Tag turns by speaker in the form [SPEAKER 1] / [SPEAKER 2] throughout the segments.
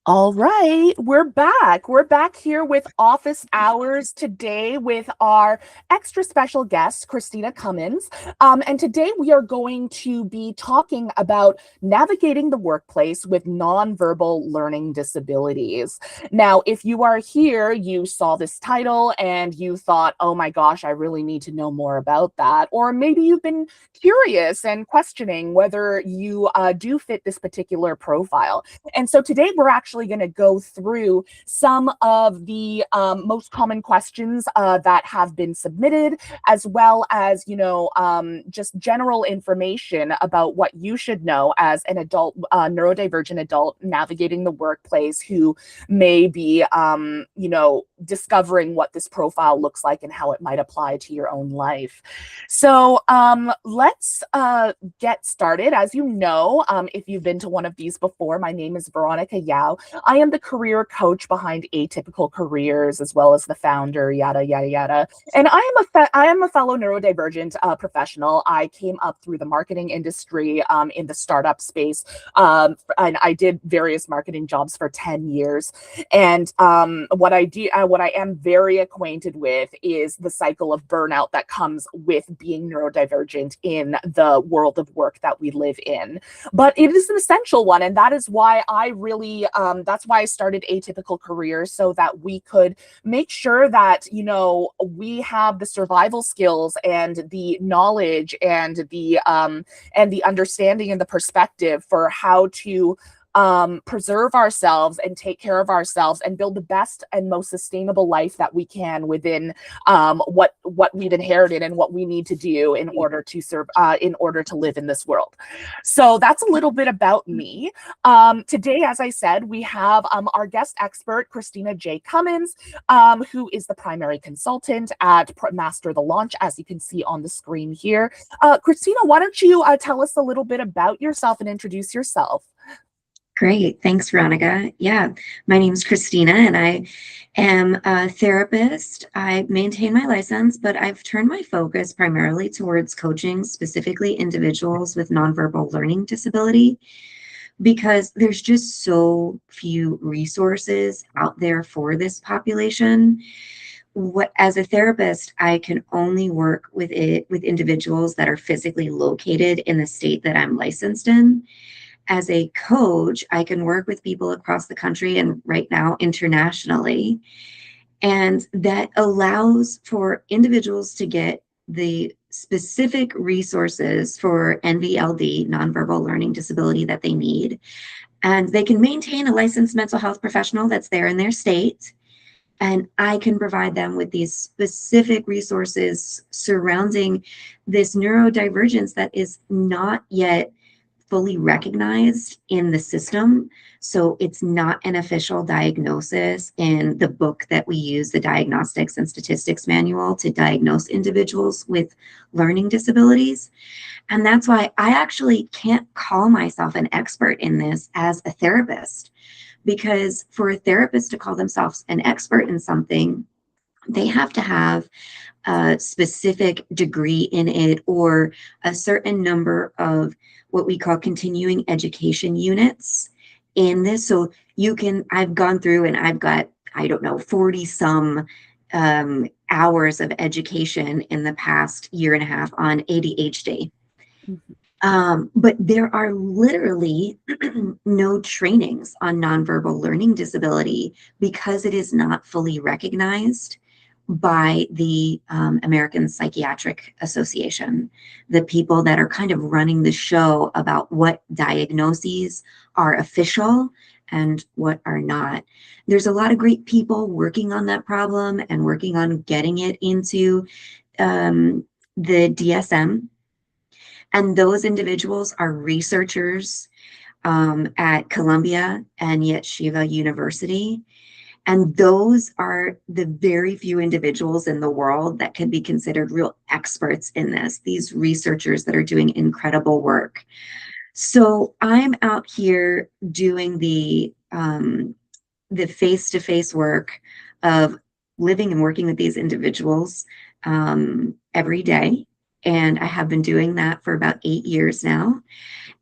[SPEAKER 1] All right, we're back. We're back here with office hours today with our extra special guest, Christina Cummins. And today we are going to be talking about navigating the workplace with nonverbal learning disabilities. Now, if you are here, you saw this title and you thought, oh my gosh, I really need to know more about that. Or maybe you've been curious and questioning whether you do fit this particular profile. And so today we're actually going to go through some of the most common questions that have been submitted, as well as, just general information about what you should know as an adult, neurodivergent adult navigating the workplace who may be, discovering what this profile looks like and how it might apply to your own life. So let's get started. As you know, if you've been to one of these before, my name is Veronica. I am the career coach behind Atypical Careers, as well as the founder, yada, yada, yada. And I am a fellow neurodivergent professional. I came up through the marketing industry in the startup space, and I did various marketing jobs for 10 years. And what I am very acquainted with is the cycle of burnout that comes with being neurodivergent in the world of work that we live in. But it is an essential one, and that is why that's why I started Atypical Careers, so that we could make sure that, we have the survival skills and the knowledge and the understanding and the perspective for how to preserve ourselves and take care of ourselves and build the best and most sustainable life that we can within what we've inherited and what we need to do in order to serve, in order to live in this world. So that's a little bit about me. Today, as I said, we have our guest expert, Christina J Cummins, who is the primary consultant at Master the Launch, as you can see on the screen here. Christina, why don't you tell us a little bit about yourself and introduce yourself?
[SPEAKER 2] Great. Thanks, Veronica. Yeah, my name is Christina and I am a therapist. I maintain my license, but I've turned my focus primarily towards coaching specifically individuals with nonverbal learning disability because there's just so few resources out there for this population. As a therapist, I can only work with individuals that are physically located in the state that I'm licensed in. As a coach, I can work with people across the country and right now internationally. And that allows for individuals to get the specific resources for NVLD, nonverbal learning disability, that they need. And they can maintain a licensed mental health professional that's there in their state. And I can provide them with these specific resources surrounding this neurodivergence that is not yet fully recognized in the system. So it's not an official diagnosis in the book that we use, the Diagnostics and Statistics Manual, to diagnose individuals with learning disabilities. And that's why I actually can't call myself an expert in this as a therapist, because for a therapist to call themselves an expert in something, they have to have a specific degree in it or a certain number of what we call continuing education units in this. So I've gone through and I've got, I don't know, 40 some hours of education in the past year and a half on ADHD. But there are literally no trainings on nonverbal learning disability because it is not fully recognized by the American Psychiatric Association, the people that are kind of running the show about what diagnoses are official and what are not. There's a lot of great people working on that problem and working on getting it into the DSM. And those individuals are researchers at Columbia and Yeshiva University. And those are the very few individuals in the world that can be considered real experts in this, these researchers that are doing incredible work. So I'm out here doing the face-to-face work of living and working with these individuals every day. And I have been doing that for about 8 years now.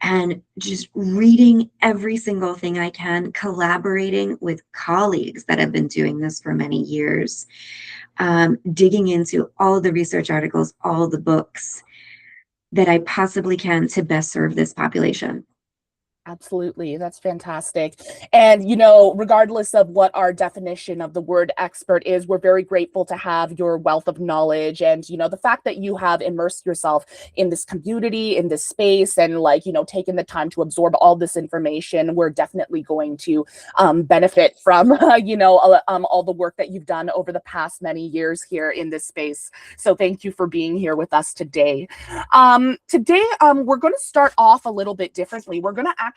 [SPEAKER 2] and just reading every single thing I can, collaborating with colleagues that have been doing this for many years, digging into all the research articles, all the books that I possibly can to best serve this population.
[SPEAKER 1] Absolutely. That's fantastic. And, you know, regardless of what our definition of the word expert is, we're very grateful to have your wealth of knowledge and, you know, the fact that you have immersed yourself in this community, in this space, and like, you know, taken the time to absorb all this information. We're definitely going to benefit from, all the work that you've done over the past many years here in this space. So thank you for being here with us today. Today, we're going to start off a little bit differently. We're going to actually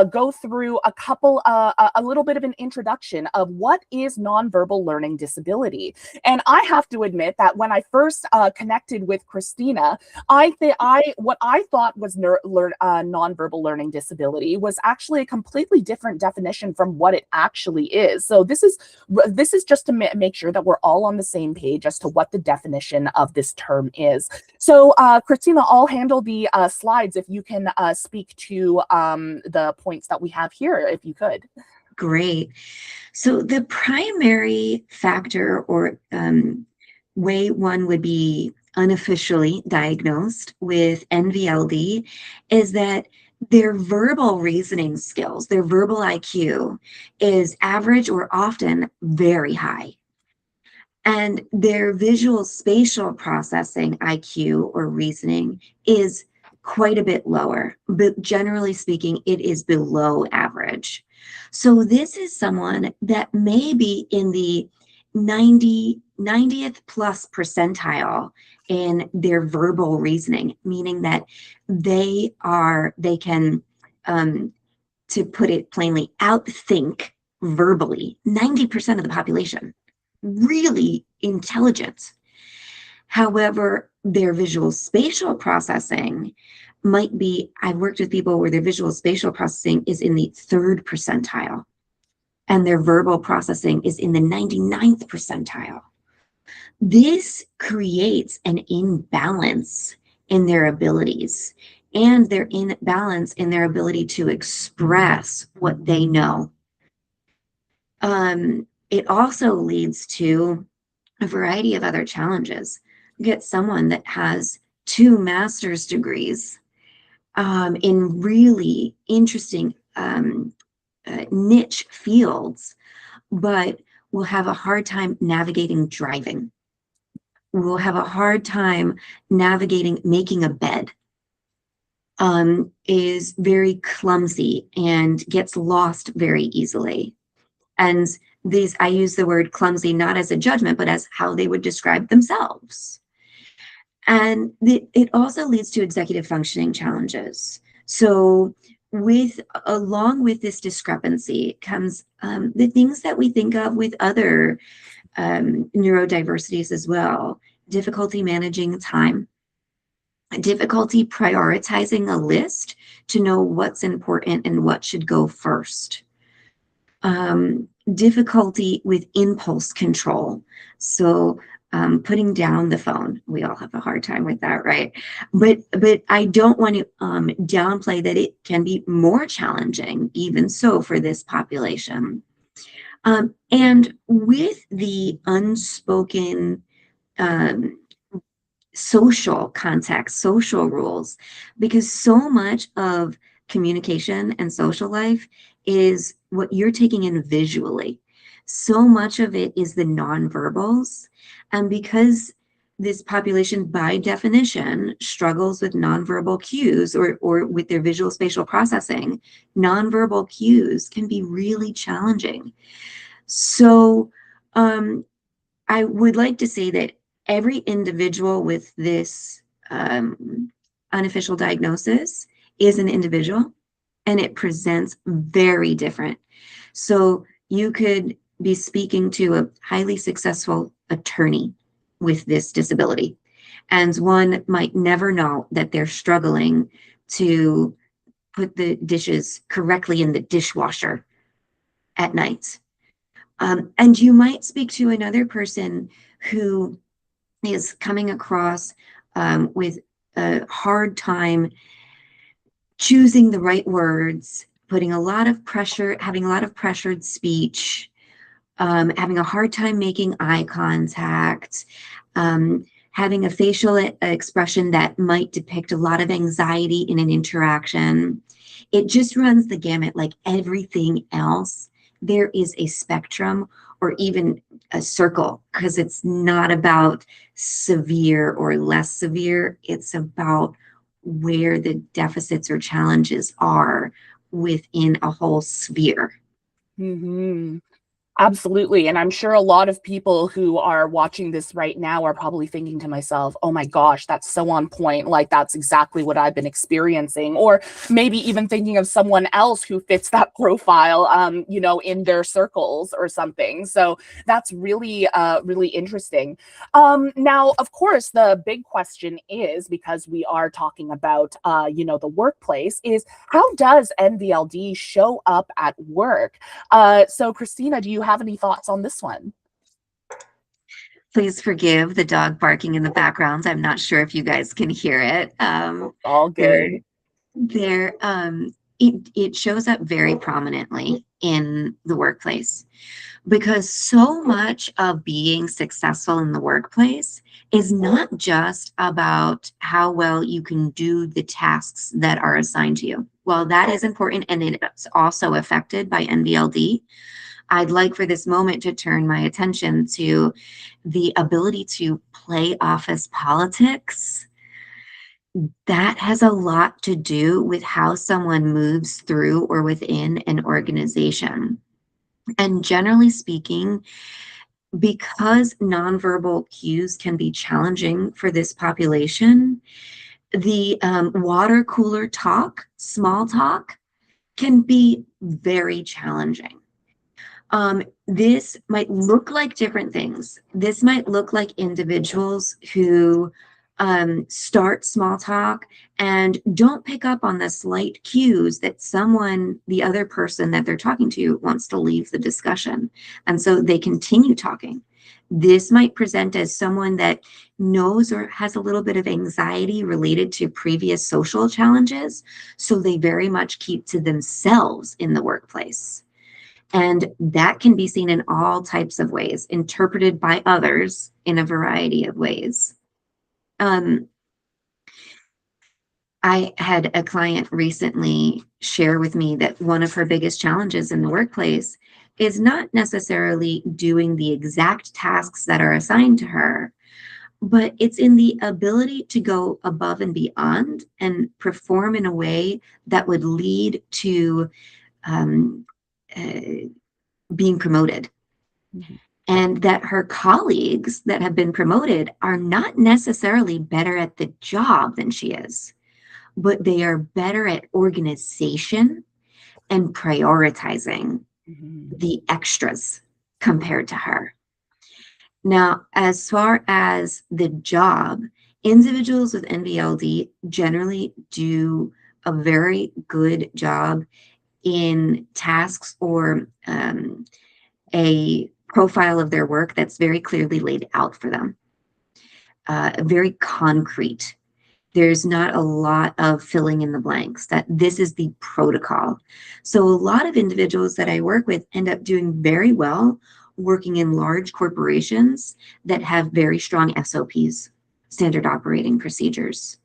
[SPEAKER 1] go through a little bit of an introduction of what is nonverbal learning disability. And I have to admit that when I first connected with Christina, what I thought was nonverbal learning disability was actually a completely different definition from what it actually is. So this is just to make sure that we're all on the same page as to what the definition of this term is. So Christina, I'll handle the slides if you can speak to the points that we have here, if you could.
[SPEAKER 2] Great. So the primary factor or way one would be unofficially diagnosed with NVLD is that their verbal reasoning skills, their verbal IQ is average or often very high. And their visual spatial processing IQ or reasoning is quite a bit lower, but generally speaking, it is below average. So this is someone that may be in the 90th plus percentile in their verbal reasoning, meaning that they can, to put it plainly, outthink verbally 90% of the population. Really intelligent. However, their visual spatial processing might be, I've worked with people where their visual spatial processing is in the 3rd percentile and their verbal processing is in the 99th percentile. This creates an imbalance in their abilities and their imbalance in their ability to express what they know. It also leads to a variety of other challenges. You get someone that has 2 master's degrees in really interesting niche fields, but will have a hard time navigating driving. Will have a hard time navigating making a bed. Is very clumsy and gets lost very easily. And I use the word clumsy not as a judgment, but as how they would describe themselves. And it also leads to executive functioning challenges. So along with this discrepancy comes the things that we think of with other neurodiversities as well. Difficulty managing time, difficulty prioritizing a list to know what's important and what should go first. Difficulty with impulse control. So putting down the phone, we all have a hard time with that, right? But I don't want to downplay that it can be more challenging, even so, for this population. And with the unspoken social context, social rules, because so much of communication and social life is what you're taking in visually. So much of it is the nonverbals. And because this population, by definition, struggles with nonverbal cues or with their visual spatial processing, nonverbal cues can be really challenging. So I would like to say that every individual with this unofficial diagnosis is an individual, and it presents very different. So you could be speaking to a highly successful attorney with this disability, and one might never know that they're struggling to put the dishes correctly in the dishwasher at night. And you might speak to another person who is coming across with a hard time choosing the right words, putting a lot of pressure, having a lot of pressured speech, having a hard time making eye contact, having a facial expression that might depict a lot of anxiety in an interaction. It just runs the gamut like everything else. There is a spectrum or even a circle, because it's not about severe or less severe. It's about where the deficits or challenges are within a whole sphere.
[SPEAKER 1] Hmm. Absolutely. And I'm sure a lot of people who are watching this right now are probably thinking to myself, oh my gosh, that's so on point. Like, that's exactly what I've been experiencing. Or maybe even thinking of someone else who fits that profile, in their circles or something. So that's really, really interesting. Now, of course, the big question is, because we are talking about, the workplace, is how does NVLD show up at work? So Christina, do you have any thoughts on this one?
[SPEAKER 2] Please forgive the dog barking in the background. I'm not sure if you guys can hear it.
[SPEAKER 1] All
[SPEAKER 2] They're,
[SPEAKER 1] good.
[SPEAKER 2] it shows up very prominently in the workplace, because so much of being successful in the workplace is not just about how well you can do the tasks that are assigned to you. While that is important and it's also affected by NVLD, I'd like for this moment to turn my attention to the ability to play office politics. That has a lot to do with how someone moves through or within an organization. And generally speaking, because nonverbal cues can be challenging for this population, the water cooler talk, small talk, can be very challenging. This might look like different things. This might look like individuals who start small talk and don't pick up on the slight cues that the other person that they're talking to, wants to leave the discussion. And so they continue talking. This might present as someone that knows or has a little bit of anxiety related to previous social challenges. So they very much keep to themselves in the workplace. And that can be seen in all types of ways, interpreted by others in a variety of ways. Um, I had a client recently share with me that one of her biggest challenges in the workplace is not necessarily doing the exact tasks that are assigned to her, but it's in the ability to go above and beyond and perform in a way that would lead to um, uh, being promoted.
[SPEAKER 1] Mhm.
[SPEAKER 2] And that her colleagues that have been promoted are not necessarily better at the job than she is, but they are better at organization and prioritizing
[SPEAKER 1] Mhm.
[SPEAKER 2] the extras compared to her. Now, as far as the job, individuals with NVLD generally do a very good job in tasks or a profile of their work that's very clearly laid out for them, very concrete. There's not a lot of filling in the blanks, that this is the protocol. So a lot of individuals that I work with end up doing very well working in large corporations that have very strong SOPs, standard operating procedures.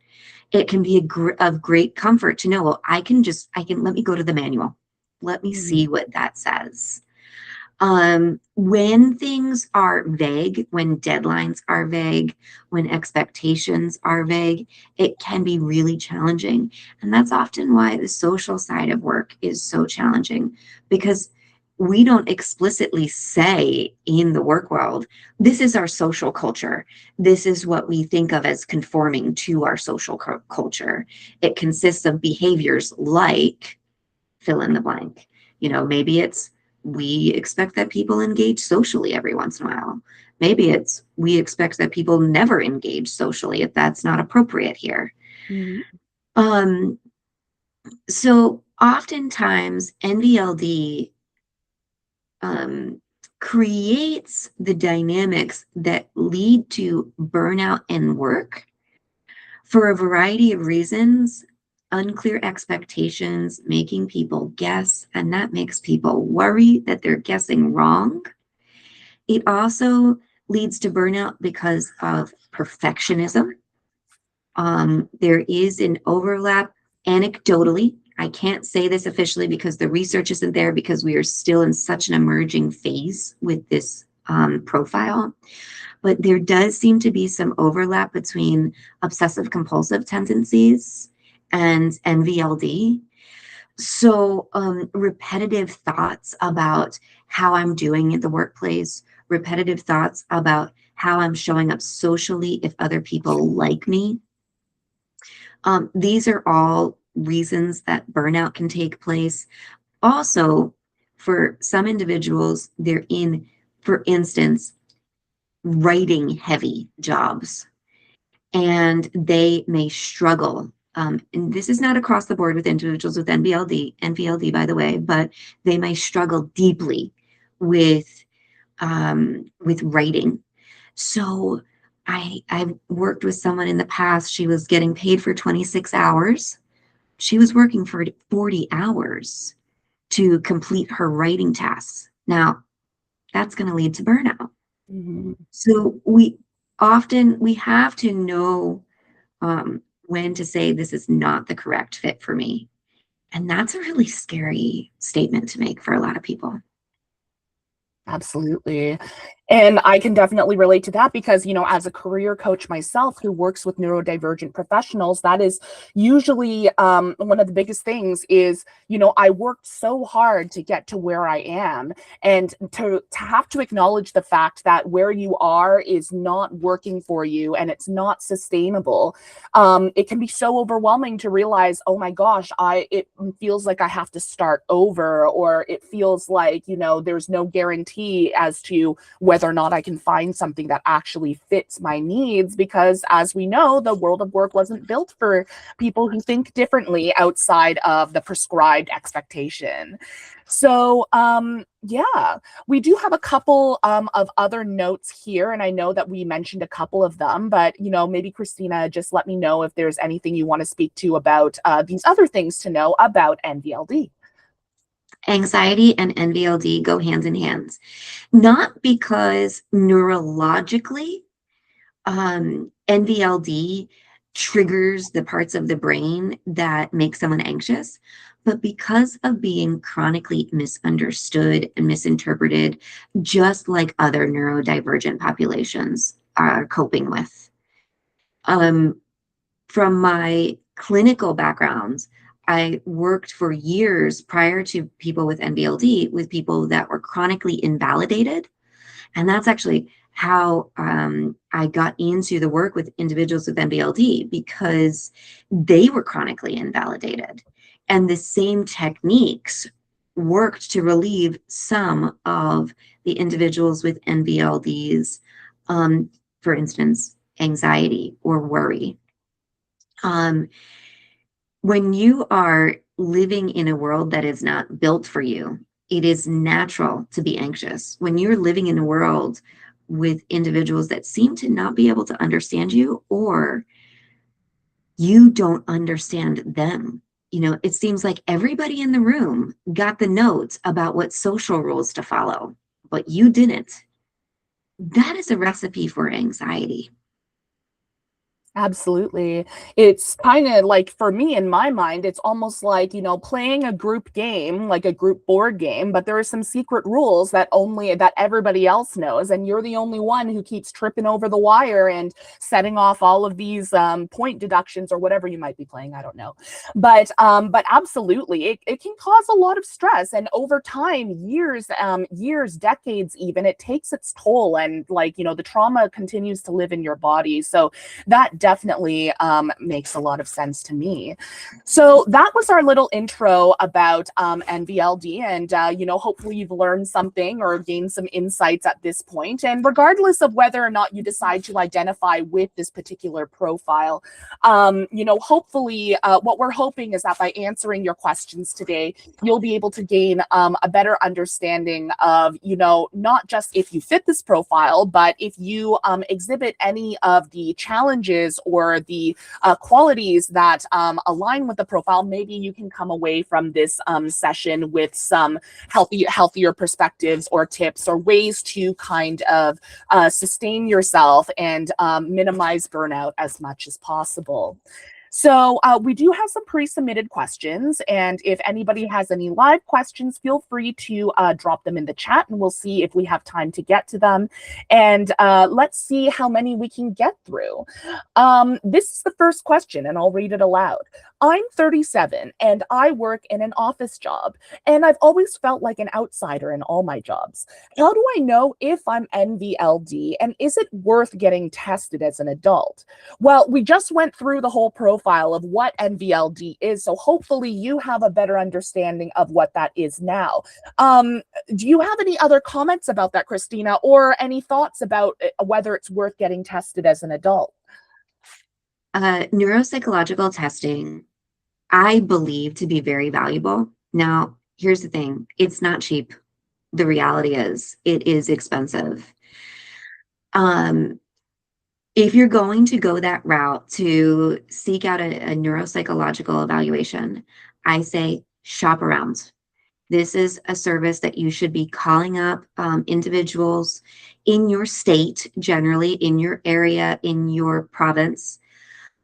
[SPEAKER 2] It can be of great comfort to know, well, let me go to the manual. Let me
[SPEAKER 1] Mhm.
[SPEAKER 2] see what that says. When things are vague, when deadlines are vague, when expectations are vague, it can be really challenging. And that's often why the social side of work is so challenging, because we don't explicitly say in the work world, this is our social culture. This is what we think of as conforming to our social culture. It consists of behaviors like fill in the blank. Maybe it's we expect that people engage socially every once in a while. Maybe it's we expect that people never engage socially if that's not appropriate here.
[SPEAKER 1] Mhm.
[SPEAKER 2] Um, so oftentimes NVLD um, creates the dynamics that lead to burnout and work for a variety of reasons, unclear expectations, making people guess, and that makes people worry that they're guessing wrong. It also leads to burnout because of perfectionism. There is an overlap anecdotally. I can't say this officially because the research isn't there, because we are still in such an emerging phase with this profile. But there does seem to be some overlap between obsessive compulsive tendencies and NVLD. So repetitive thoughts about how I'm doing at the workplace, repetitive thoughts about how I'm showing up socially if other people like me. These are all reasons that burnout can take place. Also, for some individuals, they're in, for instance, writing heavy jobs, and they may struggle. And this is not across the board with individuals with NVLD, by the way, but they may struggle deeply with writing. So I've worked with someone in the past. She was getting paid for 26 hours. She was working for 40 hours to complete her writing tasks. Now, that's going to lead to burnout.
[SPEAKER 1] Mhm.
[SPEAKER 2] So we have to know when to say this is not the correct fit for me. And that's a really scary statement to make for a lot of people.
[SPEAKER 1] Absolutely. And I can definitely relate to that because, as a career coach myself who works with neurodivergent professionals, that is usually one of the biggest things is, I worked so hard to get to where I am, and to have to acknowledge the fact that where you are is not working for you and it's not sustainable. It can be so overwhelming to realize, oh my gosh, it feels like I have to start over, or it feels like, there's no guarantee as to whether or not I can find something that actually fits my needs, because as we know, the world of work wasn't built for people who think differently outside of the prescribed expectation. So, yeah, we do have a couple of other notes here, and I know that we mentioned a couple of them, but maybe Christina, just let me know if there's anything you want to speak to about these other things to know about NVLD.
[SPEAKER 2] Anxiety and NVLD go hand in hand, not because neurologically NVLD triggers the parts of the brain that make someone anxious, but because of being chronically misunderstood and misinterpreted, just like other neurodivergent populations are coping with. From my clinical background, I worked for years prior to people with NVLD with people that were chronically invalidated. And that's actually how I got into the work with individuals with NVLD, because they were chronically invalidated. And the same techniques worked to relieve some of the individuals with NVLDs, for instance, anxiety or worry. When you are living in a world that is not built for you, it is natural to be anxious. When you're living in a world with individuals that seem to not be able to understand you, or you don't understand them, it seems like everybody in the room got the notes about what social rules to follow, but you didn't. That is a recipe for anxiety.
[SPEAKER 1] Absolutely. It's kind of like, for me, in my mind, it's almost like, playing a group game, like a group board game, but there are some secret rules that everybody else knows. And you're the only one who keeps tripping over the wire and setting off all of these point deductions or whatever you might be playing. I don't know. But absolutely, it can cause a lot of stress. And over time, years, decades even, it takes its toll. And the trauma continues to live in your body. So that definitely makes a lot of sense to me. So that was our little intro about NVLD, and hopefully you've learned something or gained some insights at this point. And regardless of whether or not you decide to identify with this particular profile, hopefully what we're hoping is that by answering your questions today, you'll be able to gain a better understanding of, not just if you fit this profile, but if you exhibit any of the challenges practices or the qualities that align with the profile, maybe you can come away from this session with some healthier perspectives or tips or ways to kind of sustain yourself and minimize burnout as much as possible. So we do have some pre-submitted questions, and if anybody has any live questions, feel free to drop them in the chat, and we'll see if we have time to get to them. And let's see how many we can get through. This is the first question, and I'll read it aloud. I'm 37 and I work in an office job, and I've always felt like an outsider in all my jobs. How do I know if I'm NVLD, and is it worth getting tested as an adult? Well, we just went through the whole profile of what NVLD is, so hopefully you have a better understanding of what that is now. Do you have any other comments about that, Christina, or any thoughts about whether it's worth getting tested as an adult?
[SPEAKER 2] Neuropsychological testing, I believe, to be very valuable. Now, here's the thing. It's not cheap. The reality is it is expensive. If you're going to go that route to seek out a neuropsychological evaluation, I say shop around. This is a service that you should be calling up individuals in your state, generally in your area, in your province,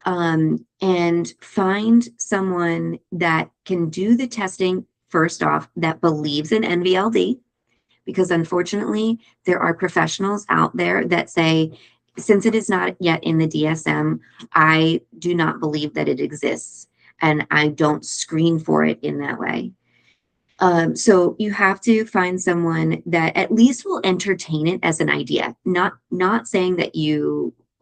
[SPEAKER 2] and find someone that can do the testing, first off, that believes in NVLD, because unfortunately, there are professionals out there that say, since it is not yet in the DSM, I do not believe that it exists, and I don't screen for it in that way. So you have to find someone that at least will entertain it as an idea, not saying that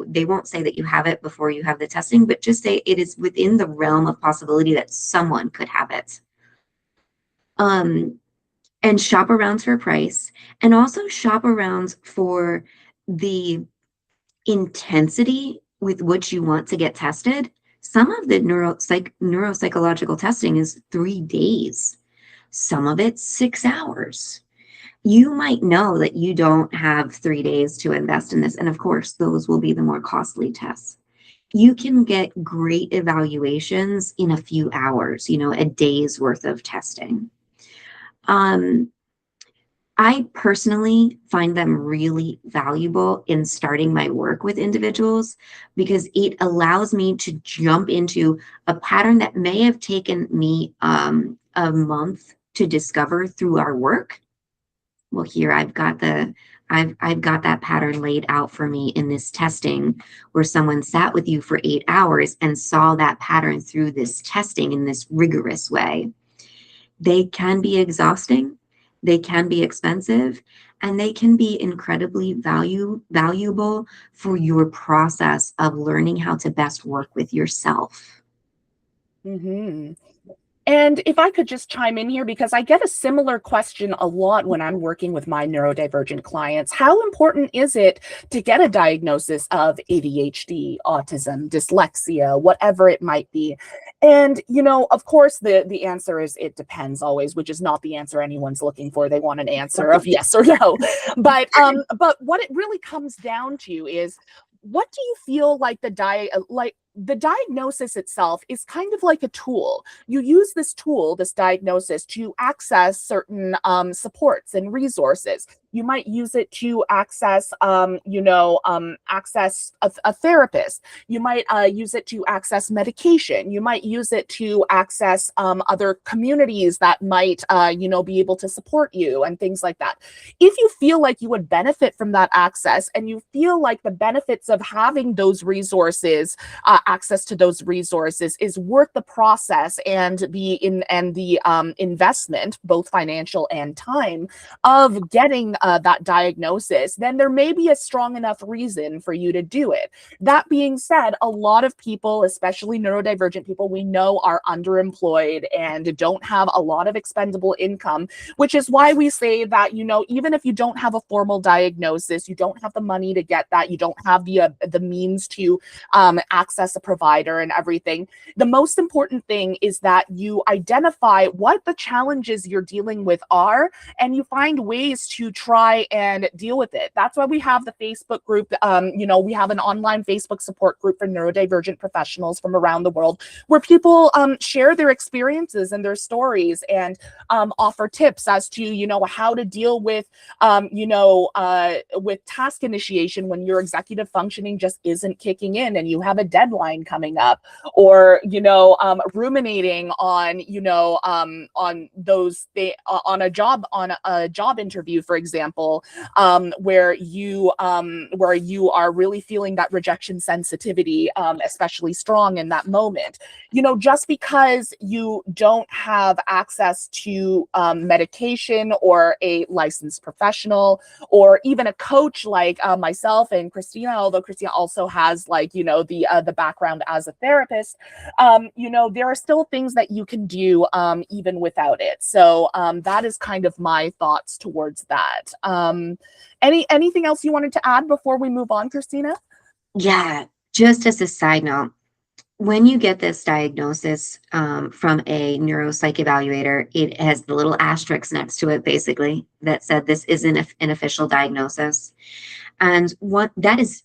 [SPEAKER 2] they won't say that you have it before you have the testing, but just say it is within the realm of possibility that someone could have it. And shop around for price, and also shop around for the intensity with which you want to get tested. Some of the neuropsychological testing is 3 days. Some of it's 6 hours. You might know that you don't have 3 days to invest in this. And of course, those will be the more costly tests. You can get great evaluations in a few hours, a day's worth of testing. I personally find them really valuable in starting my work with individuals, because it allows me to jump into a pattern that may have taken me a month to discover through our work. Well, here I've got that pattern laid out for me in this testing, where someone sat with you for 8 hours and saw that pattern through this testing in this rigorous way. They can be exhausting, they can be expensive, and they can be incredibly valuable for your process of learning how to best work with yourself.
[SPEAKER 1] Mm-hmm. And if I could just chime in here, because I get a similar question a lot when I'm working with my neurodivergent clients. How important is it to get a diagnosis of ADHD, autism, dyslexia, whatever it might be? And, of course, the answer is it depends always, which is not the answer anyone's looking for. They want an answer of yes or no. But what it really comes down to is, what do you feel like the diagnosis itself is kind of like a tool. You use this tool, this diagnosis, to access certain supports and resources. You might use it to access, access a therapist. You might use it to access medication. You might use it to access other communities that might, be able to support you and things like that. If you feel like you would benefit from that access, and you feel like the benefits of having those resources, access to those resources, is worth the process and the investment, both financial and time, of getting that diagnosis, then there may be a strong enough reason for you to do it. That being said, a lot of people, especially neurodivergent people, we know are underemployed and don't have a lot of expendable income, which is why we say that, even if you don't have a formal diagnosis, you don't have the money to get that, you don't have the means to access a provider and everything, the most important thing is that you identify what the challenges you're dealing with are, and you find ways to try try and deal with it. That's why we have the Facebook group. We have an online Facebook support group for neurodivergent professionals from around the world where people share their experiences and their stories and offer tips as to, how to deal with, with task initiation when your executive functioning just isn't kicking in and you have a deadline coming up, or, ruminating on, on a job interview, for example, where you are really feeling that rejection sensitivity, especially strong in that moment. Just because you don't have access to medication or a licensed professional or even a coach like myself and Christina, although Christina also has the background as a therapist, there are still things that you can do even without it. So that is kind of my thoughts towards that. Anything else you wanted to add before we move on, Christina?
[SPEAKER 2] Yeah, just as a side note, when you get this diagnosis from a neuropsych evaluator, it has the little asterisk next to it, basically, that said this isn't an official diagnosis. And what that is,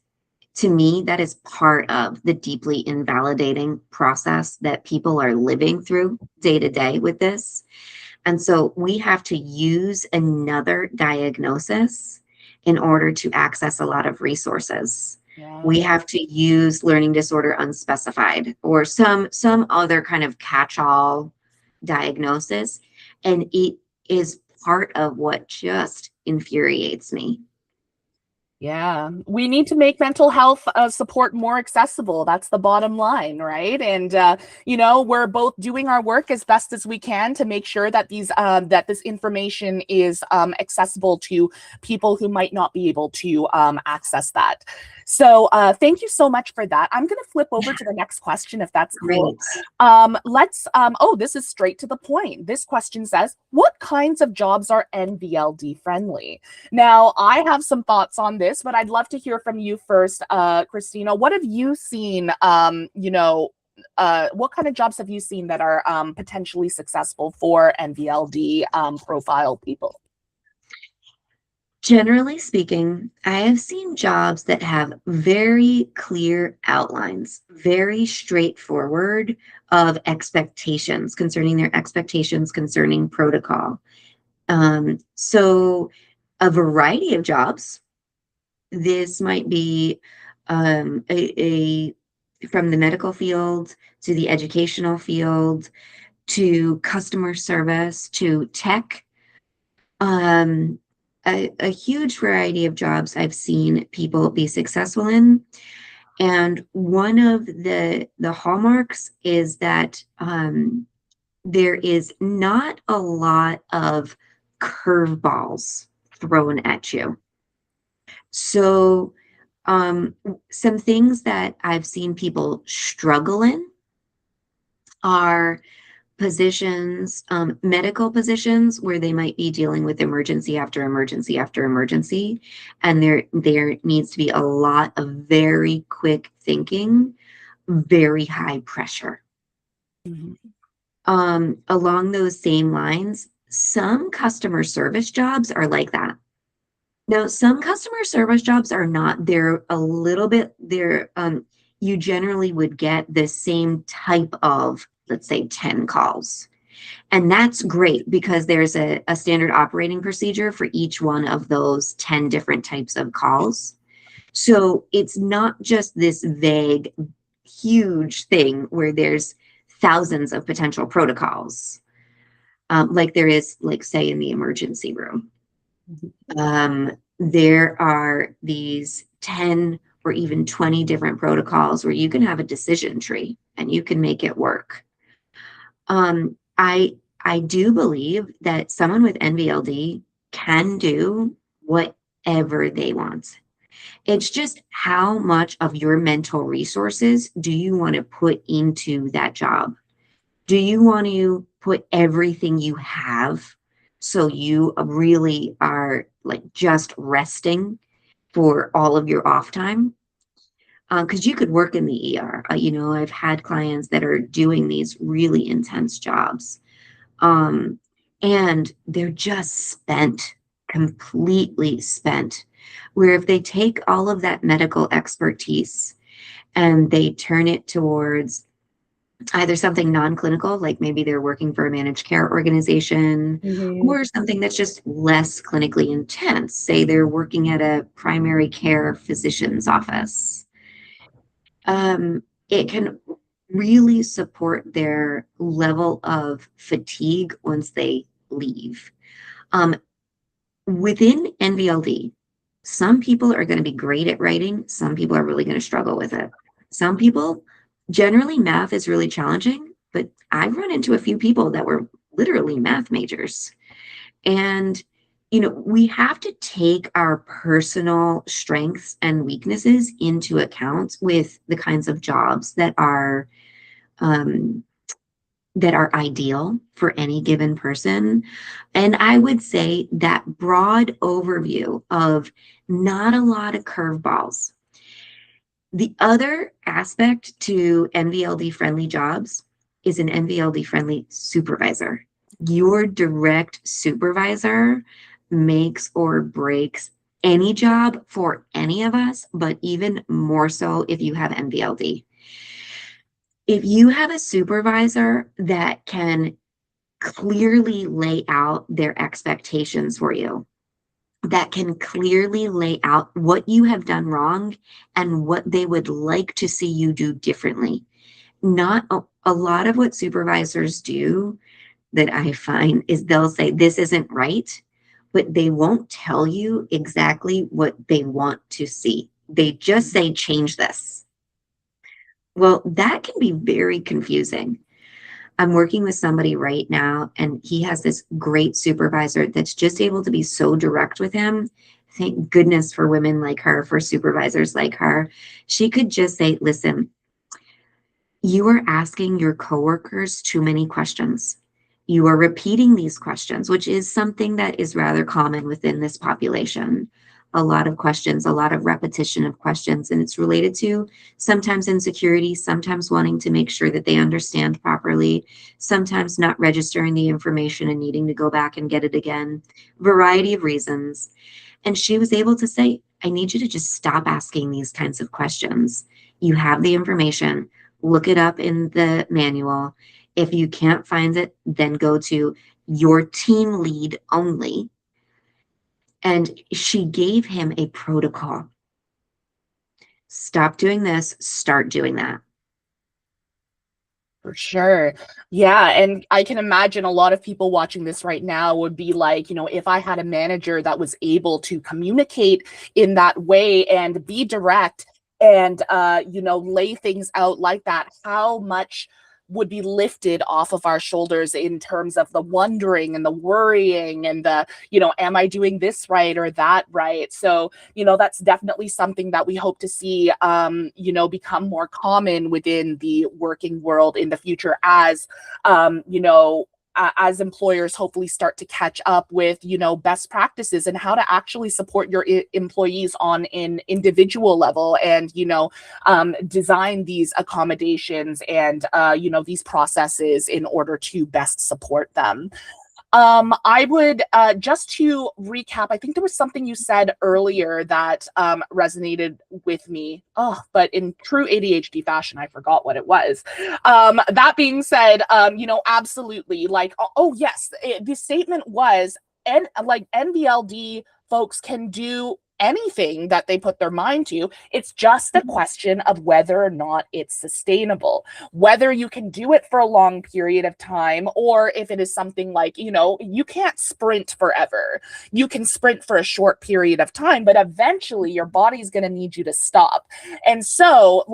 [SPEAKER 2] to me, that is part of the deeply invalidating process that people are living through day to day with this. And so we have to use another diagnosis in order to access a lot of resources.
[SPEAKER 1] Yeah.
[SPEAKER 2] We have to use learning disorder unspecified or some other kind of catch-all diagnosis. And it is part of what just infuriates me.
[SPEAKER 1] Yeah, we need to make mental health support more accessible. That's the bottom line, right? And we're both doing our work as best as we can to make sure that this information is accessible to people who might not be able to access that. So thank you so much for that. I'm going to flip over to the next question, if that's cool. This is straight to the point. This question says, what kinds of jobs are NVLD friendly? Now, I have some thoughts on this, but I'd love to hear from you first, Christina. What have you seen, what kind of jobs have you seen that are potentially successful for NVLD profile people?
[SPEAKER 2] Generally speaking, I have seen jobs that have very clear outlines, very straightforward of expectations concerning protocol. So a variety of jobs. This might be from the medical field to the educational field to customer service to tech. A huge variety of jobs I've seen people be successful in. And one of the hallmarks is that there is not a lot of curveballs thrown at you. So some things that I've seen people struggle in are positions, medical positions where they might be dealing with emergency after emergency after emergency, and there needs to be a lot of very quick thinking, very high pressure.
[SPEAKER 1] Mm-hmm.
[SPEAKER 2] Along those same lines, some customer service jobs are like that. Now, some customer service jobs are not. They're a little bit, you generally would get the same type of, let's say, 10 calls. And that's great because there's a standard operating procedure for each one of those 10 different types of calls. So it's not just this vague, huge thing where there's thousands of potential protocols, like there is, like, say, in the emergency room. There are these 10 or even 20 different protocols where you can have a decision tree and you can make it work. I do believe that someone with NVLD can do whatever they want. It's just how much of your mental resources do you want to put into that job? Do you want to put everything you have so you really are like just resting for all of your off time? Because you could work in the ER. I've had clients that are doing these really intense jobs, and they're just spent. completely spent. Where if they take all of that medical expertise and they turn it towards either something non-clinical, like maybe they're working for a managed care organization,
[SPEAKER 1] Mhm.
[SPEAKER 2] or something that's just less clinically intense. Say they're working at a primary care physician's office. It can really support their level of fatigue once they leave. Um, Within NVLD, some people are going to be great at writing, some people are really going to struggle with it. Some people, generally, math is really challenging, but I've run into a few people that were literally math majors. And, we have to take our personal strengths and weaknesses into account with the kinds of jobs um, that are ideal for any given person. And I would say that broad overview of not a lot of curveballs. The other aspect to NVLD friendly jobs is an NVLD friendly supervisor. Your direct supervisor makes or breaks any job for any of us, but even more so if you have NVLD. If you have a supervisor that can clearly lay out their expectations for you, that can clearly lay out what you have done wrong and what they would like to see you do differently. Not a lot of what supervisors do that I find is they'll say, this isn't right, but they won't tell you exactly what they want to see. They just say, change this. Well, that can be very confusing. I'm working with somebody right now, and he has this great supervisor that's just able to be so direct with him. Thank goodness for women like her, for supervisors like her. She could just say, listen, you are asking your coworkers too many questions. You are repeating these questions, which is something that is rather common within this population. A lot of questions, a lot of repetition of questions, and it's related to sometimes insecurity, sometimes wanting to make sure that they understand properly, sometimes not registering the information and needing to go back and get it again, variety of reasons. And she was able to say, I need you to just stop asking these kinds of questions. You have the information, look it up in the manual. If you can't find it, then go to your team lead only. And she gave him a protocol. Stop doing this, start doing that.
[SPEAKER 1] For sure. Yeah. And I can imagine a lot of people watching this right now would be like, if I had a manager that was able to communicate in that way and be direct and, lay things out like that, how much would be lifted off of our shoulders in terms of the wondering and the worrying and the, am I doing this right or that right? So, that's definitely something that we hope to see, become more common within the working world in the future as, as employers hopefully start to catch up with, best practices and how to actually support your employees on an individual level and, design these accommodations and, these processes in order to best support them. I would just to recap, I think there was something you said earlier that resonated with me. Oh, but in true ADHD fashion, I forgot what it was. That being said, absolutely. Like, oh yes, the statement was, and like NVLD folks can do anything that they put their mind to. It's just a question of whether or not it's sustainable, whether you can do it for a long period of time, or if it is something like, you can't sprint forever. You can sprint for a short period of time, but eventually your body's going to need you to stop. And so,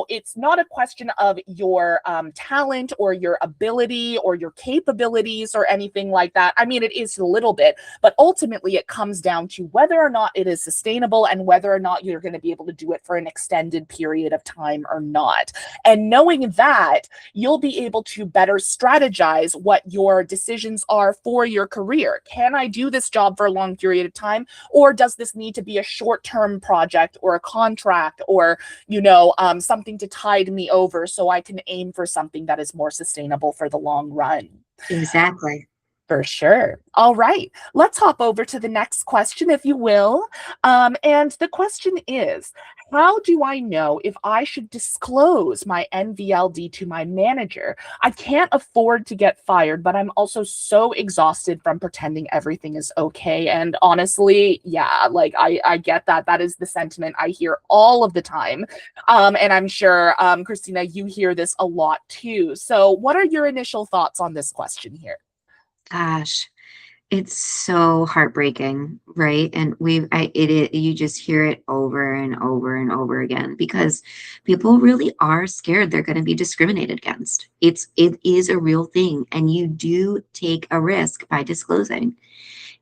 [SPEAKER 1] it's not a question of your talent or your ability or your capabilities or anything like that. I mean, it is a little bit, but ultimately it comes down to whether or not it is sustainable and whether or not you're going to be able to do it for an extended period of time or not. And knowing that, you'll be able to better strategize what your decisions are for your career. Can I do this job for a long period of time? Or does this need to be a short-term project or a contract or, something to tide me over so I can aim for something that is more sustainable for the long run?
[SPEAKER 2] Exactly.
[SPEAKER 1] For sure. All right. Let's hop over to the next question, if you will. And the question is, how do I know if I should disclose my NVLD to my manager? I can't afford to get fired, but I'm also so exhausted from pretending everything is okay. And honestly, yeah, like I get that. That is the sentiment I hear all of the time. And I'm sure, Christina, you hear this a lot too. So what are your initial thoughts on this question here?
[SPEAKER 2] Gosh, it's so heartbreaking, right? And you just hear it over and over and over again because people really are scared they're going to be discriminated against. It is a real thing, and you do take a risk by disclosing.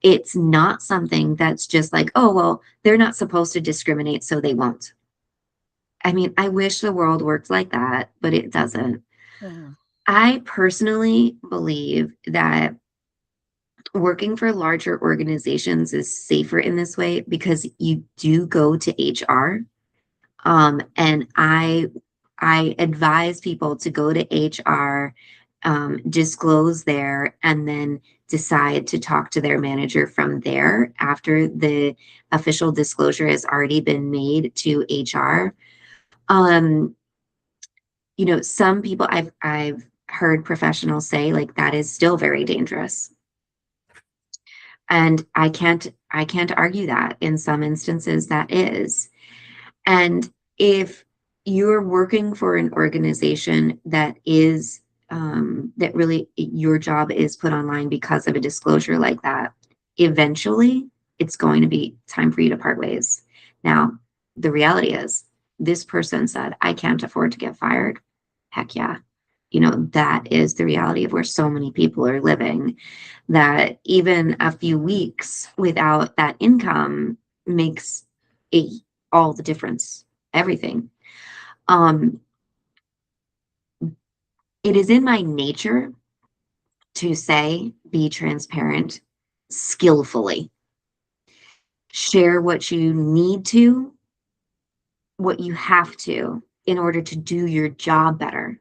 [SPEAKER 2] It's not something that's just like, oh, well, they're not supposed to discriminate, so they won't. I mean, I wish the world worked like that, but it doesn't.
[SPEAKER 1] Hmm.
[SPEAKER 2] I personally believe that working for larger organizations is safer in this way because you do go to HR. And I advise people to go to HR, disclose there, and then decide to talk to their manager from there after the official disclosure has already been made to HR. Um, some people I've heard professionals say like that is still very dangerous. And I can't argue that in some instances that is. And if you're working for an organization that is that really your job is put online because of a disclosure like that, eventually it's going to be time for you to part ways. Now, the reality is this person said, I can't afford to get fired. Heck yeah. That is the reality of where so many people are living, that even a few weeks without that income makes a, all the difference, everything. Um, it is in my nature to say, be transparent skillfully. Share what you need to, what you have to in order to do your job better.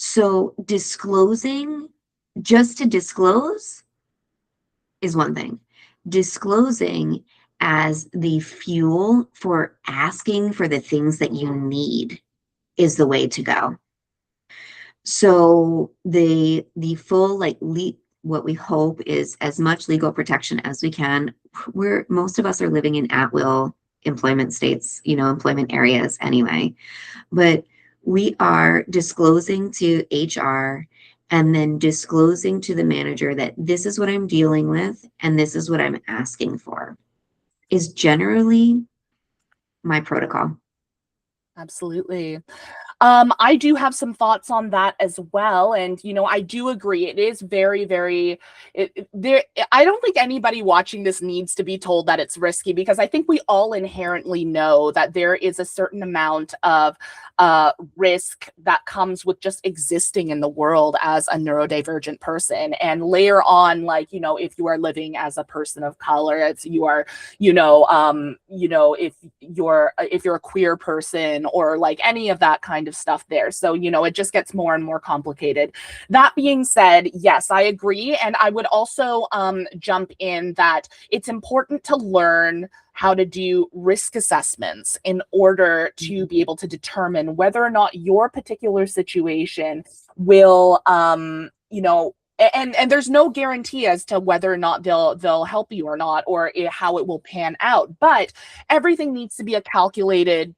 [SPEAKER 2] So disclosing just to disclose is one thing. Disclosing as the fuel for asking for the things that you need is the way to go. So the full what we hope is as much legal protection as we can. Most of us are living in at will employment states, employment areas anyway. But we are disclosing to HR and then disclosing to the manager that this is what I'm dealing with and this is what I'm asking for is generally my protocol.
[SPEAKER 1] Absolutely. I do have some thoughts on that as well. And, I do agree. It is very, very, there. I don't think anybody watching this needs to be told that it's risky because I think we all inherently know that there is a certain amount of risk that comes with just existing in the world as a neurodivergent person. And layer on, if you are living as a person of color, if you're a queer person or like any of that kind of stuff there. So, it just gets more and more complicated. That being said, yes, I agree. And I would also jump in that it's important to learn how to do risk assessments in order to be able to determine whether or not your particular situation will, and there's no guarantee as to whether or not they'll help you or not, or how it will pan out. But everything needs to be a calculated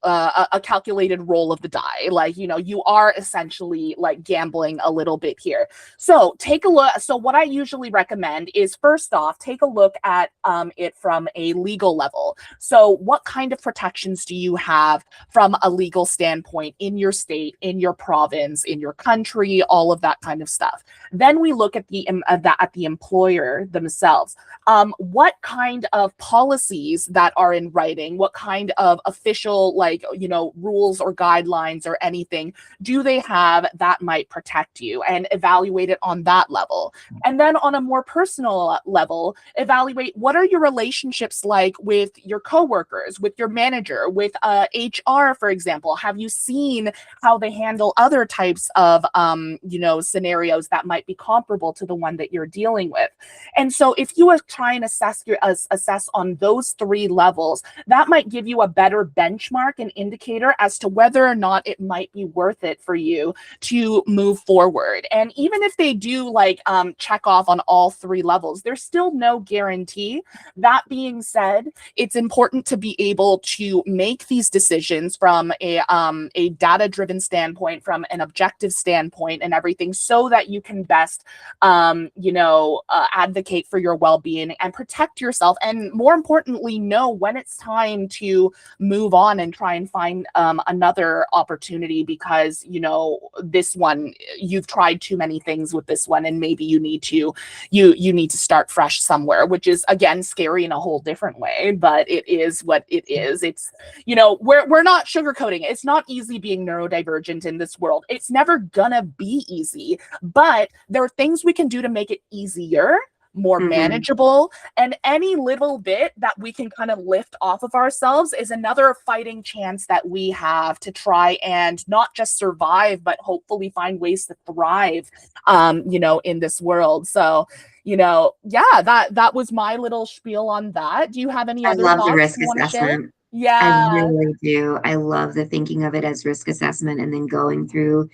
[SPEAKER 1] roll of the die. You are essentially like gambling a little bit here. So take a look. So what I usually recommend is, first off, take a look at it from a legal level. So what kind of protections do you have from a legal standpoint in your state, in your province, in your country, all of that kind of stuff. Then we look at the employer themselves. What kind of policies that are in writing, what kind of official like, rules or guidelines or anything do they have that might protect you, and evaluate it on that level. And then on a more personal level, evaluate what are your relationships like with your coworkers, with your manager, with HR, for example. Have you seen how they handle other types of, scenarios that might be comparable to the one that you're dealing with? And so if you are trying to assess on those three levels, that might give you a better benchmark and indicator as to whether or not it might be worth it for you to move forward. And even if they do check off on all three levels, there's still no guarantee. That being said, it's important to be able to make these decisions from a data-driven standpoint, from an objective standpoint and everything, so that you can best advocate for your well-being and protect yourself, and more importantly, know when it's time to move on and try and find another opportunity, because this one, you've tried too many things with this one, and maybe you need to start fresh somewhere, which is again scary in a whole different way, but it is what it is. It's we're not sugarcoating it. It's not easy being neurodivergent in this world. It's never gonna be easy, but there are things we can do to make it easier, more manageable, and any little bit that we can kind of lift off of ourselves is another fighting chance that we have to try and not just survive, but hopefully find ways to thrive, in this world. So, that was my little spiel on that. Do you have any
[SPEAKER 2] I
[SPEAKER 1] other
[SPEAKER 2] love the
[SPEAKER 1] thoughts
[SPEAKER 2] risk
[SPEAKER 1] you want to share?
[SPEAKER 2] assessment. I
[SPEAKER 1] Yeah.
[SPEAKER 2] really do. I love the thinking of it as risk assessment and then going through,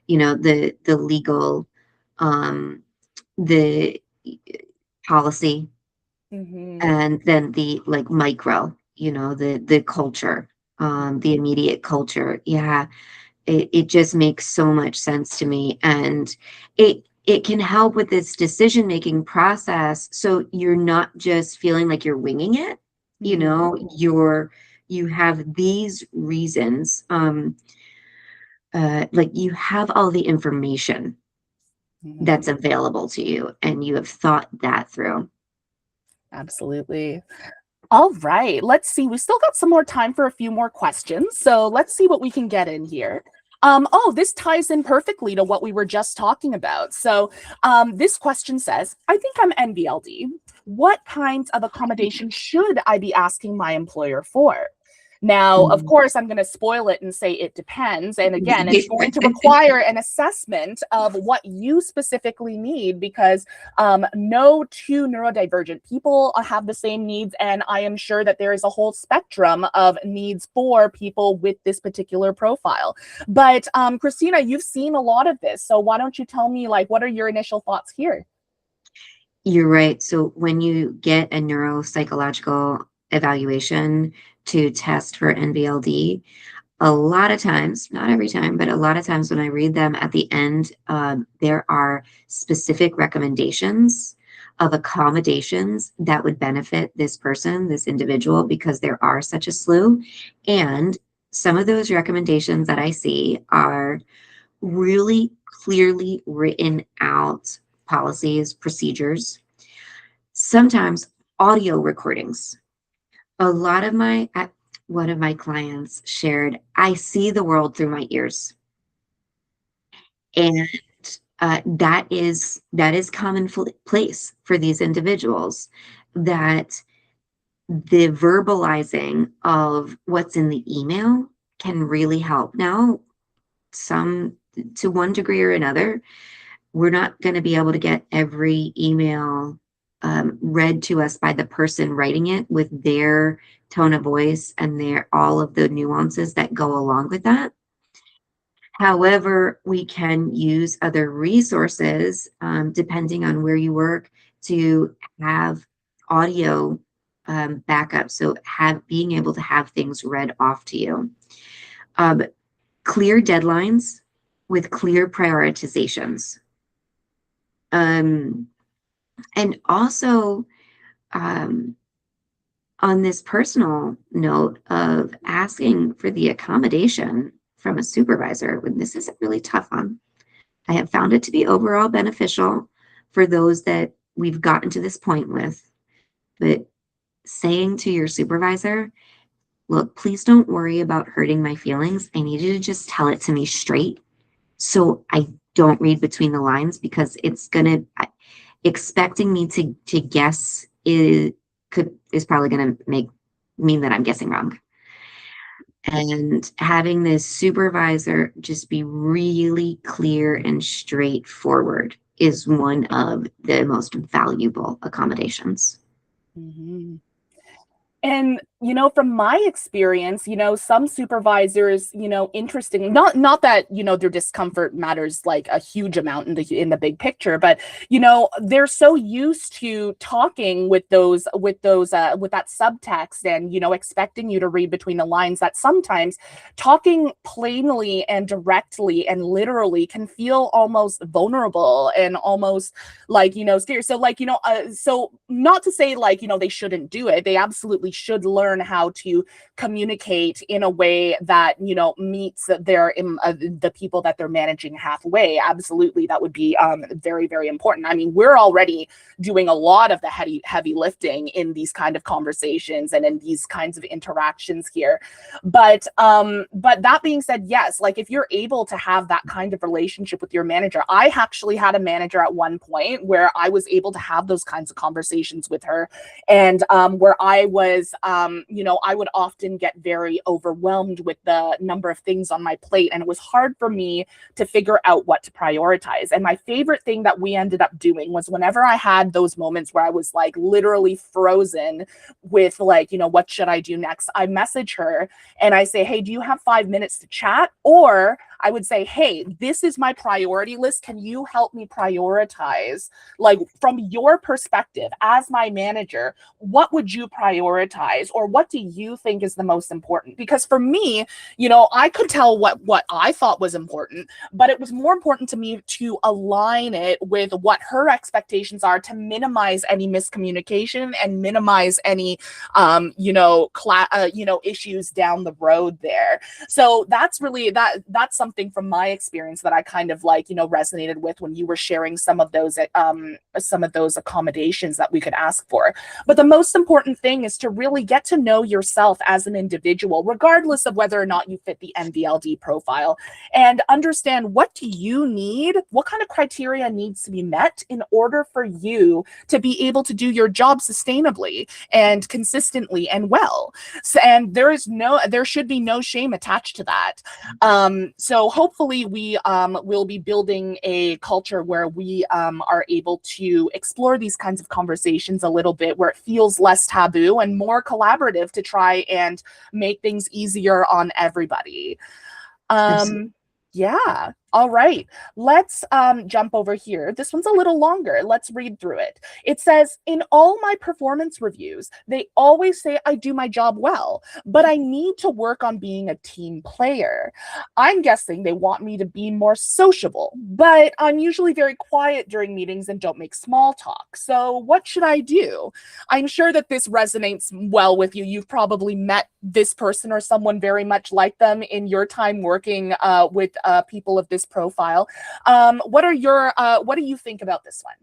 [SPEAKER 2] the legal, the policy,
[SPEAKER 1] Hmm.
[SPEAKER 2] and then the like micro, the culture, the immediate culture. Yeah, it just makes so much sense to me, and it can help with this decision making process, so you're not just feeling like you're winging it.
[SPEAKER 1] Hmm.
[SPEAKER 2] You have these reasons, like you have all the information
[SPEAKER 1] Hmm.
[SPEAKER 2] that's available to you, and you have thought that through.
[SPEAKER 1] Absolutely. All right, let's see. We still got some more time for a few more questions. So let's see what we can get in here. This ties in perfectly to what we were just talking about. So this question says, I think I'm NVLD. What kinds of accommodation should I be asking my employer for? Now, of
[SPEAKER 2] Mm.
[SPEAKER 1] course, I'm going to spoil it and say it depends. And again, it's going to require an assessment of what you specifically need, because no two neurodivergent people have the same needs. And I am sure that there is a whole spectrum of needs for people with this particular profile. But Christina, you've seen a lot of this. So why don't you tell me, what are your initial thoughts here?
[SPEAKER 2] You're right. So when you get a neuropsychological evaluation to test for NVLD, a lot of times, not every time, but a lot of times when I read them at the end, there are specific recommendations of accommodations that would benefit this person, this individual, because there are such a slew. And some of those recommendations that I see are really clearly written out policies, procedures, sometimes audio recordings. A lot of one of my clients shared, I see the world through my ears. And that is commonplace for these individuals, that the verbalizing of what's in the email can really help. Now, some to one degree or another, we're not going to be able to get every email read to us by the person writing it with their tone of voice and their all of the nuances that go along with that. However, we can use other resources, depending on where you work, to have audio backup. So being able to have things read off to you. Um, Clear deadlines with clear prioritizations. Um, and also, um, on this personal note of asking for the accommodation from a supervisor, when this is a really tough one, I have found it to be overall beneficial for those that we've gotten to this point with. But saying to your supervisor, look, please don't worry about hurting my feelings. I need you to just tell it to me straight so I don't read between the lines, because it's gonna expecting me to guess is probably gonna mean that I'm guessing wrong. And having this supervisor just be really clear and straightforward is one of the most valuable accommodations.
[SPEAKER 1] Mhm. And, from my experience, some supervisors, interesting, not that, their discomfort matters like a huge amount in the big picture, but, they're so used to talking with that subtext and, expecting you to read between the lines, that sometimes talking plainly and directly and literally can feel almost vulnerable and almost like, scary. So like, so not to say like, they shouldn't do it. They absolutely should learn how to communicate in a way that, meets the people that they're managing halfway. Absolutely. That would be very, very important. I mean, we're already doing a lot of the heavy lifting in these kind of conversations and in these kinds of interactions here. But that being said, yes, like if you're able to have that kind of relationship with your manager, I actually had a manager at one point where I was able to have those kinds of conversations with her, and where I was, I would often get very overwhelmed with the number of things on my plate, and it was hard for me to figure out what to prioritize. And my favorite thing that we ended up doing was whenever I had those moments where I was like literally frozen with like, what should I do next? I message her and I say, hey, do you have 5 minutes to chat? Or I would say, hey, this is my priority list. Can you help me prioritize? Like from your perspective as my manager, what would you prioritize? Or what do you think is the most important? Because for me, I could tell what I thought was important, but it was more important to me to align it with what her expectations are to minimize any miscommunication and minimize any, issues down the road there. So that's really, that's something from my experience that I kind of like, resonated with when you were sharing some of those accommodations that we could ask for. But the most important thing is to really get to know yourself as an individual, regardless of whether or not you fit the NVLD profile, and understand what do you need, what kind of criteria needs to be met in order for you to be able to do your job sustainably and consistently and well. So, and there should be no shame attached to that. So hopefully we will be building a culture where we are able to explore these kinds of conversations a little bit, where it feels less taboo and more collaborative to try and make things easier on everybody. Yeah. All right. Let's jump over here. This one's a little longer. Let's read through it. It says, in all my performance reviews, they always say I do my job well, but I need to work on being a team player. I'm guessing they want me to be more sociable, but I'm usually very quiet during meetings and don't make small talk. So what should I do? I'm sure that this resonates well with you. You've probably met this person or someone very much like them in your time working with people of this profile. What do you think about this one?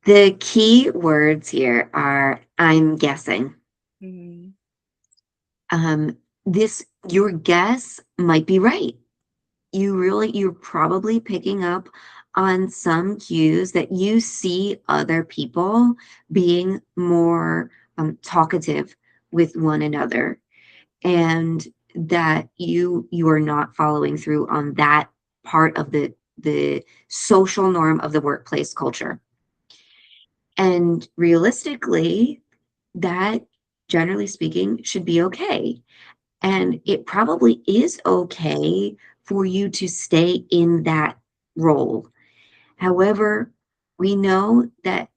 [SPEAKER 2] The key words here are I'm guessing.
[SPEAKER 1] Mm-hmm.
[SPEAKER 2] Your guess might be right. You're probably picking up on some cues that you see other people being more talkative with one another, and that you are not following through on that part of the social norm of the workplace culture. And realistically, that, generally speaking, should be okay. And it probably is okay for you to stay in that role. However, we know that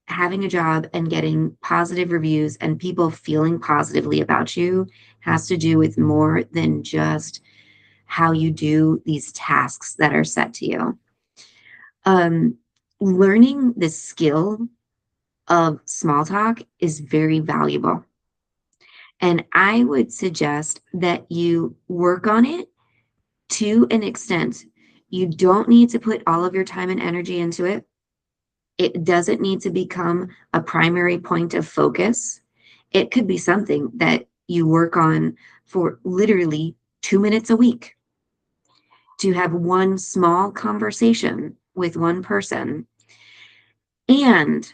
[SPEAKER 2] having a job and getting positive reviews and people feeling positively about you has to do with more than just how you do these tasks that are set to you. Learning the skill of small talk is very valuable. And I would suggest that you work on it to an extent. You don't need to put all of your time and energy into it. It doesn't need to become a primary point of focus. It could be something that you work on for literally 2 minutes a week, to have one small conversation with one person. And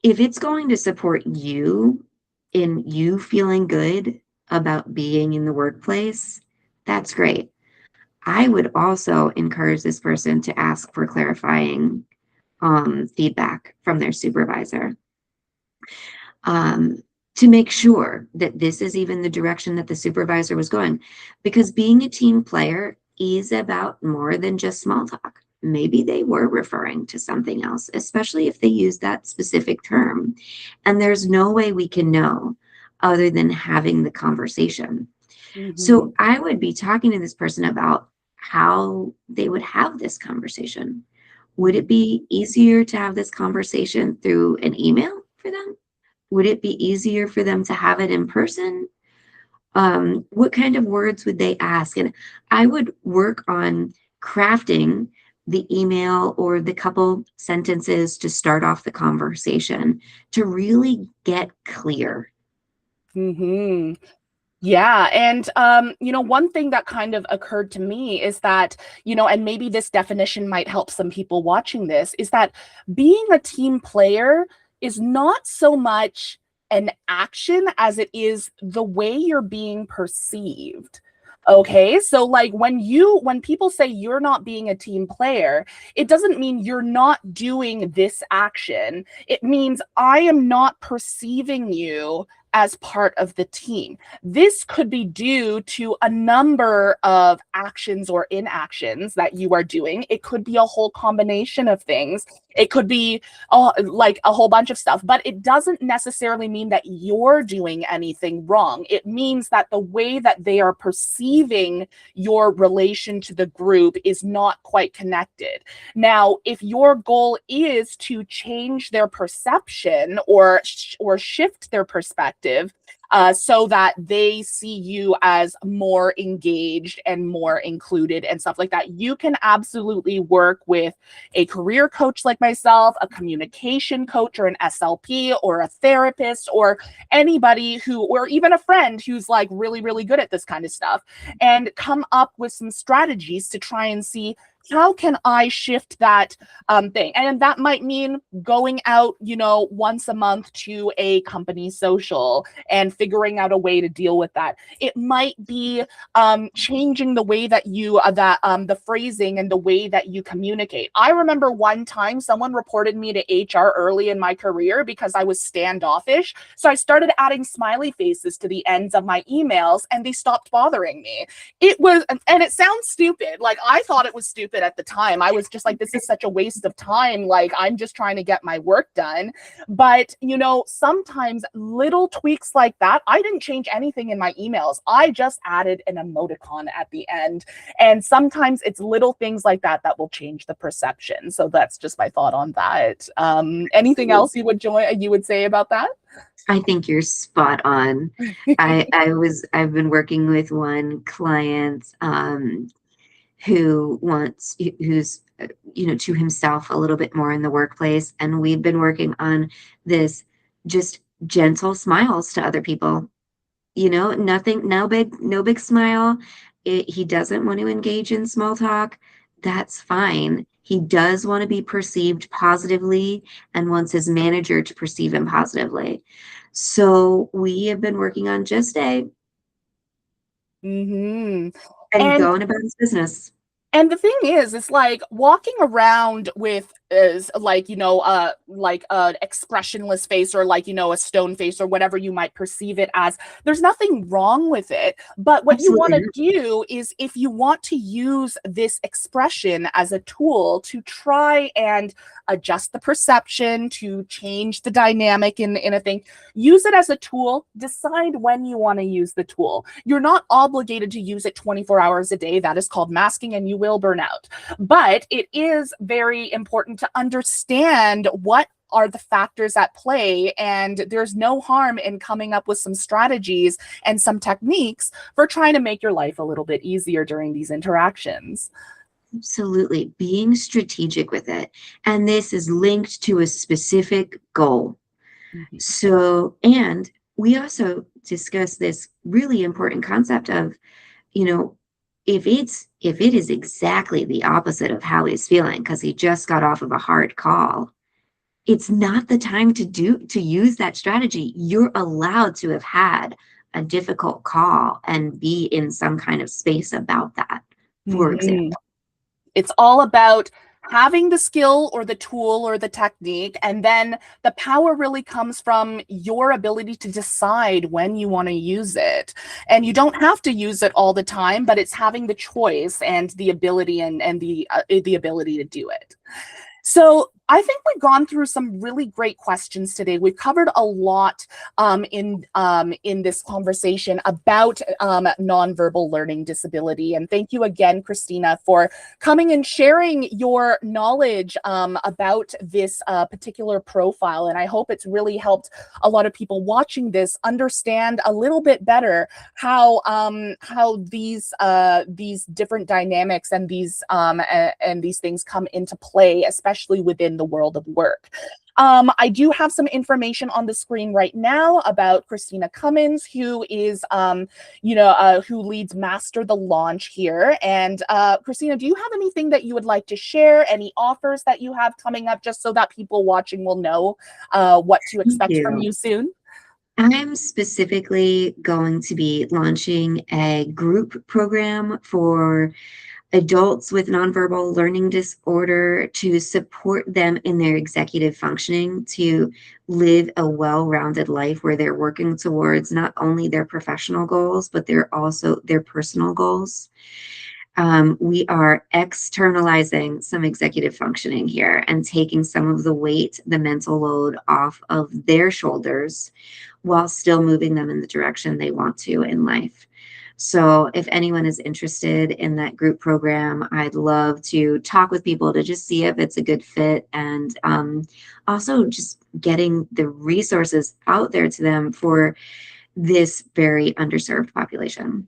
[SPEAKER 2] if it's going to support you in you feeling good about being in the workplace, that's great. I would also encourage this person to ask for clarifying feedback from their supervisor, to make sure that this is even the direction that the supervisor was going. Because being a team player is about more than just small talk. Maybe they were referring to something else, especially if they use that specific term. And there's no way we can know other than having the conversation. So I would be talking to this person about how they would have this conversation. Would it be easier to have this conversation through an email for them? Would it be easier for them to have it in person? What kind of words would they ask? And I would work on crafting the email or the couple sentences to start off the conversation to really get clear.
[SPEAKER 1] Mm-hmm. Yeah. And, one thing that kind of occurred to me is that, and maybe this definition might help some people watching this, is that being a team player is not so much an action as it is the way you're being perceived. Okay, so like when people say you're not being a team player, it doesn't mean you're not doing this action. It means I am not perceiving you as part of the team. This could be due to a number of actions or inactions that you are doing. It could be a whole combination of things. It could be like a whole bunch of stuff, but it doesn't necessarily mean that you're doing anything wrong. It means that the way that they are perceiving your relation to the group is not quite connected. Now, if your goal is to change their perception or shift their perspective, so that they see you as more engaged and more included and stuff like that, you can absolutely work with a career coach like myself, a communication coach or an SLP or a therapist or anybody or even a friend who's like really, really good at this kind of stuff, and come up with some strategies to try and see how can I shift that thing? And that might mean going out, once a month to a company social and figuring out a way to deal with that. It might be changing the way that the phrasing and the way that you communicate. I remember one time someone reported me to HR early in my career because I was standoffish. So I started adding smiley faces to the ends of my emails and they stopped bothering me. And it sounds stupid. Like, I thought it was stupid at the time. I was just like, this is such a waste of time. Like, I'm just trying to get my work done. But, sometimes little tweaks like that, I didn't change anything in my emails. I just added an emoticon at the end. And sometimes it's little things like that that will change the perception. So that's just my thought on that. Anything else you would say about that?
[SPEAKER 2] I think you're spot on. I've been working with one client who's to himself a little bit more in the workplace, and we've been working on this just gentle smiles to other people. Nothing, no big smile. He doesn't want to engage in small talk. That's fine. He does want to be perceived positively and wants his manager to perceive him positively. So we have been working on just
[SPEAKER 1] Mm-hmm.
[SPEAKER 2] and
[SPEAKER 1] And
[SPEAKER 2] going about his business.
[SPEAKER 1] And the thing is, it's like walking around with is like, like an expressionless face or like, a stone face or whatever you might perceive it as. There's nothing wrong with it. But what you want to do is, if you want to use this expression as a tool to try and adjust the perception, to change the dynamic in a thing, use it as a tool. Decide when you want to use the tool. You're not obligated to use it 24 hours a day. That is called masking, and you will burn out. But it is very important to understand what are the factors at play, and there's no harm in coming up with some strategies and some techniques for trying to make your life a little bit easier during these interactions.
[SPEAKER 2] Absolutely. Being strategic with it. And this is linked to a specific goal.
[SPEAKER 1] Mhm.
[SPEAKER 2] So, and we also discuss this really important concept of, you know, if it is exactly the opposite of how he's feeling because he just got off of a hard call, it's not the time to use that strategy. You're allowed to have had a difficult call and be in some kind of space about that, for
[SPEAKER 1] Mhm.
[SPEAKER 2] example.
[SPEAKER 1] It's all about having the skill or the tool or the technique, and then the power really comes from your ability to decide when you want to use it. And you don't have to use it all the time, but it's having the choice and the ability and the ability to do it. So I think we've gone through some really great questions today. We've covered a lot in this conversation about nonverbal learning disability. And thank you again, Christina, for coming and sharing your knowledge about this particular profile. And I hope it's really helped a lot of people watching this understand a little bit better how these different dynamics and these things come into play, especially within the world of work. I do have some information on the screen right now about Christina Cummins, who is, who leads Master the Launch here. And Christina, do you have anything that you would like to share? Any offers that you have coming up, just so that people watching will know what to
[SPEAKER 2] Thank
[SPEAKER 1] expect from
[SPEAKER 2] you.
[SPEAKER 1] you soon?
[SPEAKER 2] I'm specifically going to be launching a group program for adults with nonverbal learning disorder to support them in their executive functioning to live a well-rounded life where they're working towards not only their professional goals, but they're also their personal goals. We are externalizing some executive functioning here and taking some of the weight, the mental load off of their shoulders while still moving them in the direction they want to in life. So if anyone is interested in that group program, I'd love to talk with people to just see if it's a good fit, and also just getting the resources out there to them for this very underserved population.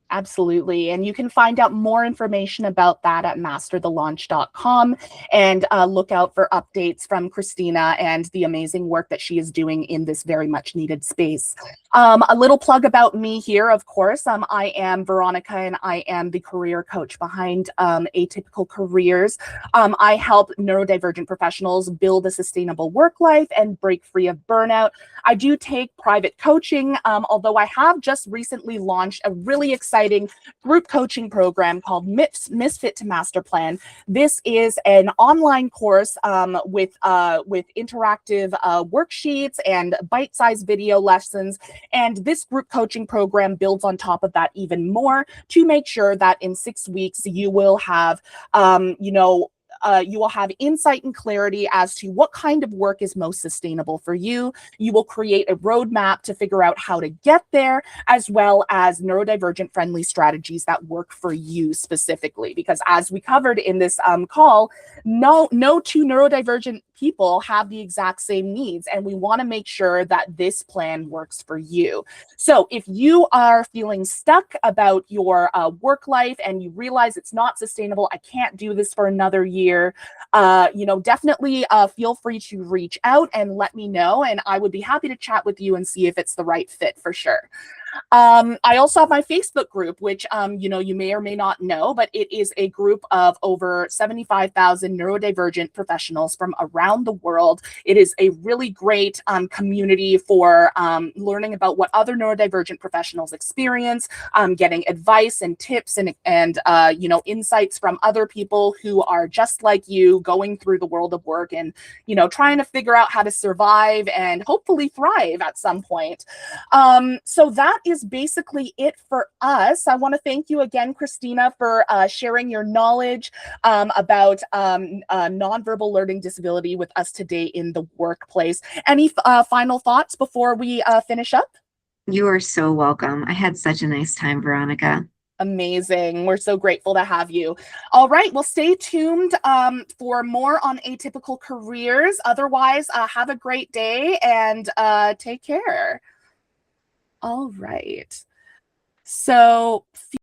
[SPEAKER 1] Absolutely. And you can find out more information about that at masterthelaunch.com, and look out for updates from Christina and the amazing work that she is doing in this very much needed space. A little plug about me here, of course. I am Veronica, and I am the career coach behind Atypical Careers. I help neurodivergent professionals build a sustainable work life and break free of burnout. I do take private coaching, although I have just recently launched a really exciting group coaching program called Misfit to Master Plan. This is an online course with interactive worksheets and bite-sized video lessons. And this group coaching program builds on top of that even more to make sure that in 6 weeks you will have, you will have insight and clarity as to what kind of work is most sustainable for you. You will create a roadmap to figure out how to get there, as well as neurodivergent friendly strategies that work for you specifically. Because as we covered in this call, no two neurodivergent people have the exact same needs, and we want to make sure that this plan works for you. So if you are feeling stuck about your work life and you realize it's not sustainable, I can't do this for another year, definitely feel free to reach out and let me know, and I would be happy to chat with you and see if it's the right fit for sure. I also have my Facebook group, which, you may or may not know, but it is a group of over 75,000 neurodivergent professionals from around the world. It is a really great community for learning about what other neurodivergent professionals experience, getting advice and tips and insights from other people who are just like you, going through the world of work and, trying to figure out how to survive and hopefully thrive at some point. So that is basically it for us. I want to thank you again, Christina, for sharing your knowledge about nonverbal learning disability with us today in the workplace. Any final thoughts before we finish up?
[SPEAKER 2] You are so welcome. I had such a nice time, Veronica.
[SPEAKER 1] Amazing. We're so grateful to have you. All right. Well, stay tuned for more on Atypical Careers. Otherwise, have a great day and take care. All right. So